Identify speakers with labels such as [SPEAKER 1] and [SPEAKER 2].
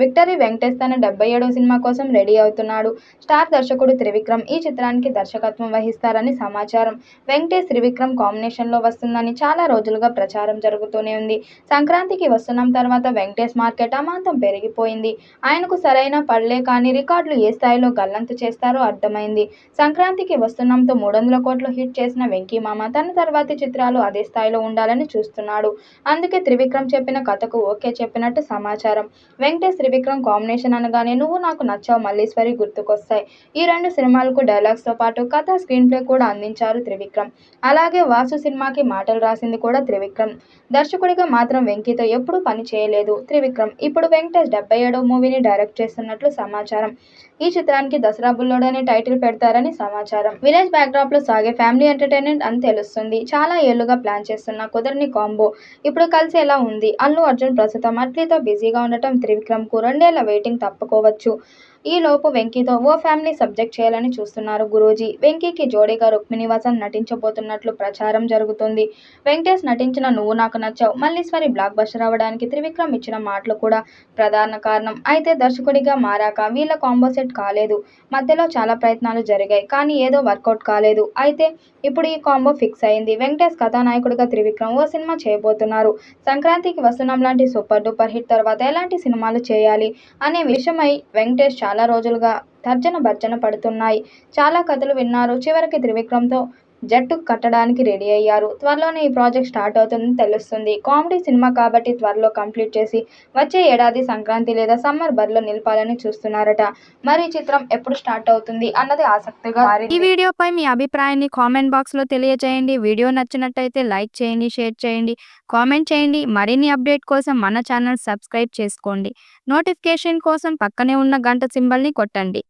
[SPEAKER 1] Victory Venkatesh తన 77వ cinema కోసం ready అవుతున్నాడు. స్టార్ దర్శకుడు త్రివిక్రమ్ ఈ చిత్రానికి దర్శకత్వం వహిస్తారని సమాచారం. వెంకటేష్, త్రివిక్రమ్ కాంబినేషన్లో వస్తుందని చాలా రోజులుగా ప్రచారం జరుగుతూనే ఉంది. సంక్రాంతికి వస్తున్నాం తర్వాత వెంకటేష్ మార్కెట్ అమాంతం పెరిగిపోయింది. ఆయనకు సరైన పడలే కానీ రికార్డులు ఏ స్థాయిలో గల్లంతు చేస్తారో అర్థమైంది. సంక్రాంతికి వస్తున్నాంతో 300 కోట్లు హిట్ చేసిన వెంకీమామ తన తర్వాతి చిత్రాలు అదే స్థాయిలో ఉండాలని చూస్తున్నాడు. అందుకే త్రివిక్రమ్ చెప్పిన కథకు ఓకే చెప్పినట్టు సమాచారం. వెంకటేష్, త్రివిక్రమ్ కాంబినేషన్ అనగానే నువ్వు నాకు నచ్చావు, మల్లీశ్వరి గుర్తుకొస్తాయి. ఈ 2 సినిమాలకు డైలాగ్స్తో పాటు కథ, స్క్రీన్ ప్లే కూడా అందించారు త్రివిక్రమ్. అలాగే వాసు సినిమాకి మాటలు రాసింది కూడా త్రివిక్రమ్. దర్శకుడిగా మాత్రం వెంకీతో ఎప్పుడూ పని చేయలేదు త్రివిక్రమ్. ఇప్పుడు వెంకటేష్ 77వ మూవీని డైరెక్ట్ చేస్తున్నట్లు సమాచారం. ఈ చిత్రానికి దసరా బుల్లోడు అనే టైటిల్ పెడతారని సమాచారం. విలేజ్ బ్యాక్డ్రాప్ లో సాగే ఫ్యామిలీ ఎంటర్టైన్మెంట్ అని తెలుస్తుంది. చాలా ఏళ్లుగా ప్లాన్ చేస్తున్న కుదరని కాంబో ఇప్పుడు కలిసేలా ఉంది. అల్లు అర్జున్ ప్రస్తుతం అట్లీతో బిజీగా ఉండటం త్రివిక్రమ్ కు 2 ఏళ్ల వెయిటింగ్ తప్పుకోవచ్చు. ఈ లోపు వెంకీతో ఓ ఫ్యామిలీ సబ్జెక్ట్ చేయాలని చూస్తున్నారు గురూజీ. వెంకీకి జోడీగా రుక్మిణి వసంత్ నటించబోతున్నట్లు ప్రచారం జరుగుతుంది. వెంకటేష్ నటించిన నువ్వు నాకు నచ్చావు, మల్లీశ్వరి బ్లాక్ బస్టర్ అవ్వడానికి త్రివిక్రమ్ ఇచ్చిన మాటలు కూడా ప్రధాన కారణం. అయితే దర్శకుడిగా మారాక వీళ్ళ కాంబో సెట్ కాలేదు. మధ్యలో చాలా ప్రయత్నాలు జరిగాయి కానీ ఏదో వర్కౌట్ కాలేదు. అయితే ఇప్పుడు ఈ కాంబో ఫిక్స్ అయింది. వెంకటేష్ కథానాయకుడిగా త్రివిక్రమ్ ఓ సినిమా చేయబోతున్నారు. సంక్రాంతికి వస్తున్నాం లాంటి సూపర్ డూపర్ హిట్ తర్వాత ఎలాంటి సినిమాలు చేయాలి అనే విషయమై వెంకటేష్ చాలా రోజులుగా తర్జన భర్జన పడుతున్నాయి. చాలా కథలు విన్నారు. చివరికి త్రివిక్రమ్తో జట్టు కట్టడానికి రెడీ అయ్యారు. త్వరలోనే ఈ ప్రాజెక్ట్ స్టార్ట్ అవుతుందని తెలుస్తుంది. కామెడీ సినిమా కాబట్టి త్వరలో కంప్లీట్ చేసి వచ్చే ఏడాది సంక్రాంతి లేదా సమ్మర్ బరిలో నిలపాలని చూస్తున్నారట. మరి ఈ చిత్రం ఎప్పుడు స్టార్ట్ అవుతుంది అన్నది ఆసక్తిగా మారింది.
[SPEAKER 2] ఈ వీడియోపై మీ అభిప్రాయాన్ని కామెంట్ బాక్స్లో తెలియజేయండి. వీడియో నచ్చినట్టయితే లైక్ చేయండి, షేర్ చేయండి, కామెంట్ చేయండి. మరిన్ని అప్డేట్ కోసం మన ఛానల్ సబ్స్క్రైబ్ చేసుకోండి. నోటిఫికేషన్ కోసం పక్కనే ఉన్న గంట సింబల్ని కొట్టండి.